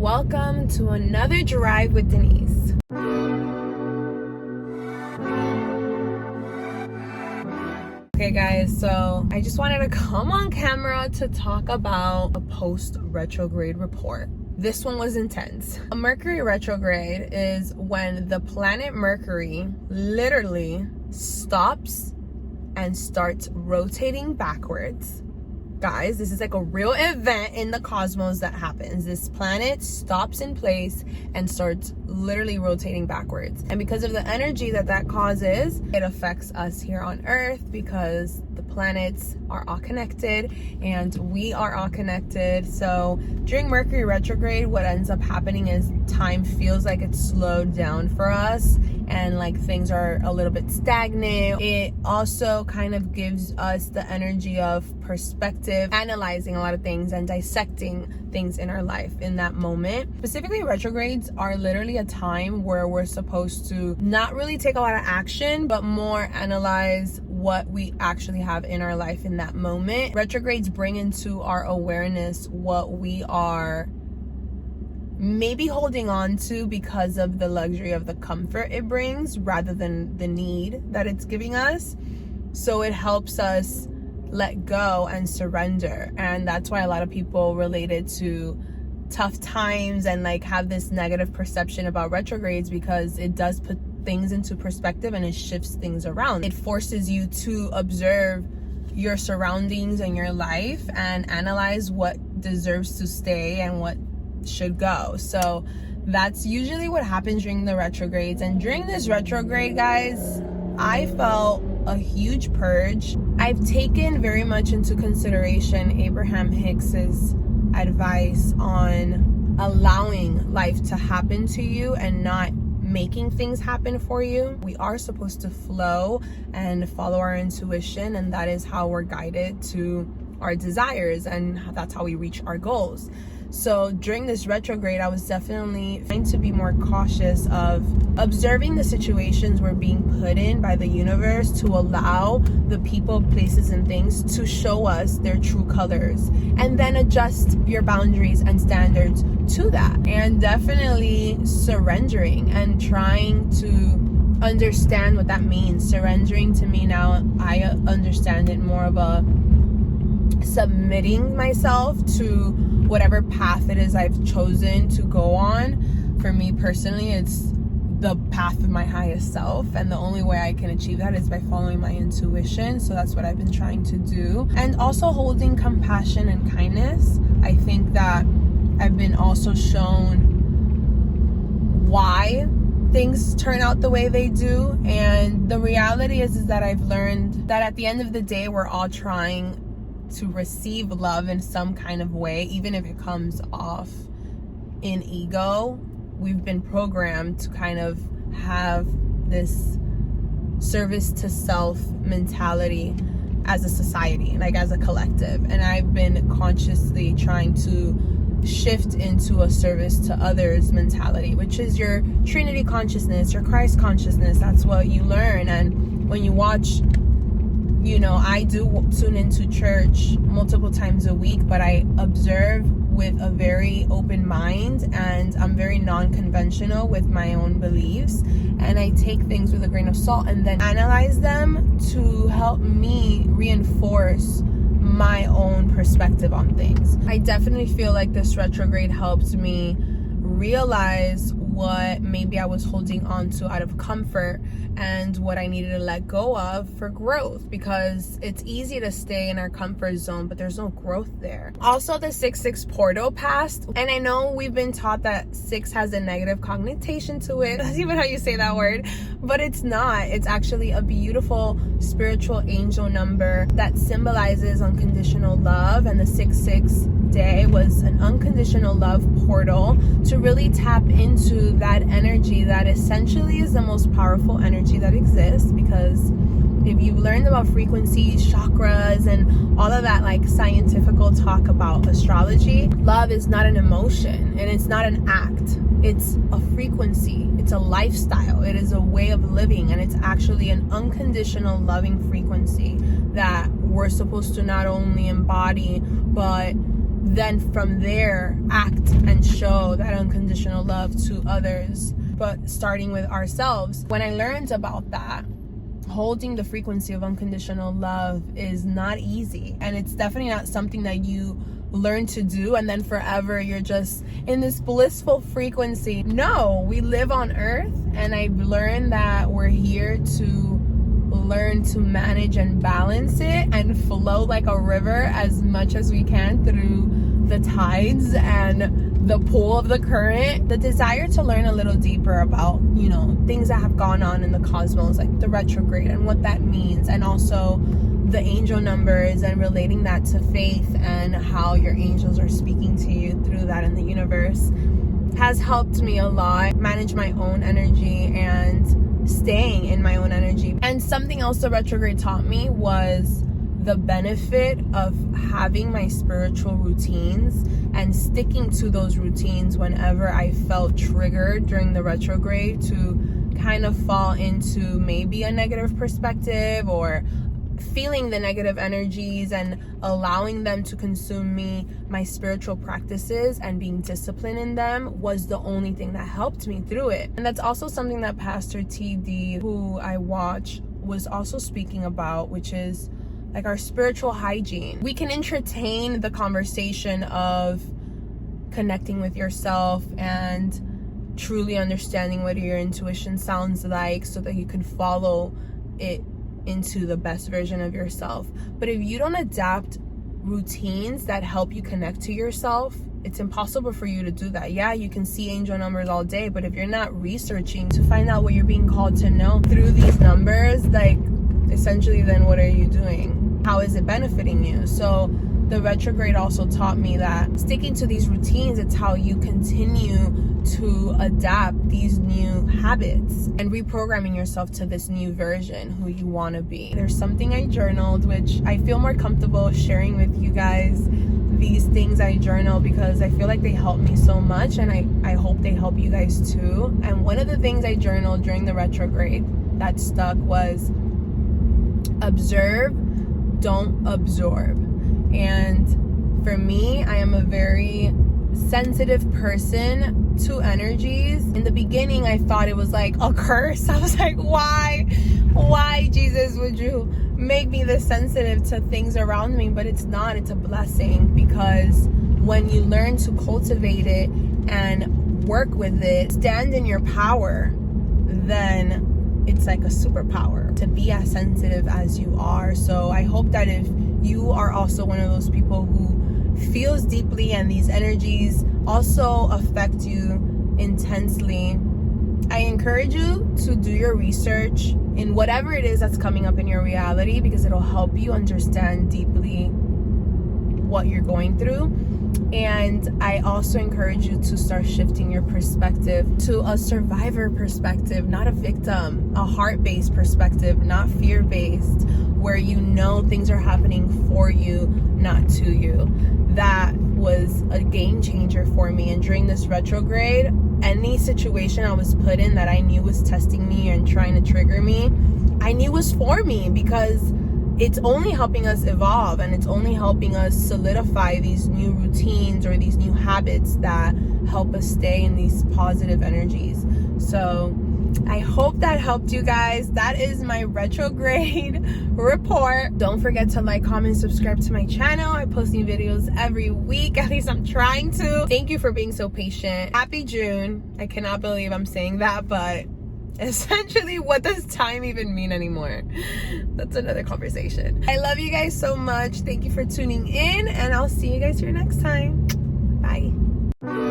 Welcome to another Drive with Denise. Okay guys, so I just wanted to come on camera to talk about a post-retrograde report. This one was intense. A Mercury retrograde is when the planet Mercury literally stops and starts rotating backwards. Guys, this is like a real event in the cosmos that happens. This planet stops in place and starts literally rotating backwards. And because of the energy that causes, it affects us here on Earth because the planets are all connected and we are all connected. So during Mercury retrograde, what ends up happening is time feels like it's slowed down for us and like things are a little bit stagnant. It also kind of gives us the energy of perspective, analyzing a lot of things and dissecting things in our life in that moment. Specifically, retrogrades are literally a time where we're supposed to not really take a lot of action, but more analyze what we actually have in our life in that moment. Retrogrades bring into our awareness what we are maybe holding on to because of the luxury of the comfort it brings rather than the need that it's giving us. So it helps us let go and surrender. And that's why a lot of people relate it to tough times and like have this negative perception about retrogrades, because it does put things into perspective and it shifts things around. It forces you to observe your surroundings and your life and analyze what deserves to stay and what should go. So that's usually what happens during the retrogrades. And during this retrograde, guys, I felt a huge purge. I've taken very much into consideration Abraham Hicks's advice on allowing life to happen to you and not making things happen for you. We are supposed to flow and follow our intuition, and that is how we're guided to our desires, and that's how we reach our goals. So during this retrograde, I was definitely trying to be more cautious of observing the situations we're being put in by the universe to allow the people, places, and things to show us their true colors, and then adjust your boundaries and standards to that. And definitely surrendering and trying to understand what that means. Surrendering to me now, I understand it more of a submitting myself to whatever path it is I've chosen to go on. For me personally, it's the path of my highest self, and the only way I can achieve that is by following my intuition. So that's what I've been trying to do. And also holding compassion and kindness. I think that I've been also shown why things turn out the way they do. And the reality is that I've learned that at the end of the day, we're all trying to receive love in some kind of way, even if it comes off in ego. We've been programmed to kind of have this service to self mentality as a society, like as a collective. And I've been consciously trying to shift into a service to others mentality, which is your Trinity consciousness, your Christ consciousness. That's what you learn. And when you watch, I do tune into church multiple times a week, but I observe with a very open mind, and I'm very non-conventional with my own beliefs, and I take things with a grain of salt and then analyze them to help me reinforce my own perspective on things. I definitely feel like this retrograde helped me realize what maybe I was holding on to out of comfort and what I needed to let go of for growth, because it's easy to stay in our comfort zone, but there's no growth there. Also, the 6-6 portal passed, and I know we've been taught that 6 has a negative connotation to it. That's even how you say that word, but it's not. It's actually a beautiful spiritual angel number that symbolizes unconditional love, and the 6-6 day was an unconditional love portal to really tap into that energy that essentially is the most powerful energy that exists. Because if you've learned about frequencies, chakras, and all of that like scientifical talk about astrology, love is not an emotion and it's not an act. It's a frequency. It's a lifestyle. It is a way of living, and it's actually an unconditional loving frequency that we're supposed to not only embody, but then from there act and show that unconditional love to others, but starting with ourselves. When I learned about that, holding the frequency of unconditional love is not easy, and it's definitely not something that you learn to do and then forever you're just in this blissful frequency. No, we live on earth, and I've learned that we're here to learn to manage and balance it and flow like a river as much as we can through the tides and the pull of the current. The desire to learn a little deeper about, things that have gone on in the cosmos, like the retrograde and what that means, and also the angel numbers and relating that to faith and how your angels are speaking to you through that in the universe, has helped me a lot manage my own energy and staying in my own energy. And something else the retrograde taught me was the benefit of having my spiritual routines and sticking to those routines whenever I felt triggered during the retrograde to kind of fall into maybe a negative perspective or feeling the negative energies and allowing them to consume me. My spiritual practices and being disciplined in them was the only thing that helped me through it. And that's also something that Pastor TD, who I watch, was also speaking about, which is like our spiritual hygiene. We can entertain the conversation of connecting with yourself and truly understanding what your intuition sounds like so that you can follow it into the best version of yourself. But if you don't adapt routines that help you connect to yourself, it's impossible for you to do that. Yeah, you can see angel numbers all day, but if you're not researching to find out what you're being called to know through these numbers, like essentially then what are you doing? How is it benefiting you? So the retrograde also taught me that sticking to these routines, it's how you continue to adapt these new habits and reprogramming yourself to this new version, who you want to be. There's something I journaled, which I feel more comfortable sharing with you guys. These things I journal because I feel like they help me so much, and I hope they help you guys too. And one of the things I journaled during the retrograde that stuck was observe, don't absorb. And for me, I am a very sensitive person to energies. In the beginning, I thought it was like a curse. I was like, why Jesus would you make me this sensitive to things around me? But it's not. It's a blessing, because when you learn to cultivate it and work with it, stand in your power, then it's like a superpower to be as sensitive as you are. So I hope that if you are also one of those people who feels deeply and these energies also affect you intensely, I encourage you to do your research in whatever it is that's coming up in your reality, because it'll help you understand deeply what you're going through. And I also encourage you to start shifting your perspective to a survivor perspective, not a victim, a heart-based perspective, not fear-based, where you know things are happening for you, not to you. That was a game changer for me. And during this retrograde, any situation I was put in that I knew was testing me and trying to trigger me, I knew was for me, because it's only helping us evolve, and it's only helping us solidify these new routines or these new habits that help us stay in these positive energies. So I hope that helped you guys. That is my retrograde report. Don't forget to like, comment, subscribe to my channel. I post new videos every week. At least I'm trying to. Thank you for being so patient. Happy June. I cannot believe I'm saying that, but essentially, what does time even mean anymore? That's another conversation. I love you guys so much. Thank you for tuning in, and I'll see you guys here next time. Bye.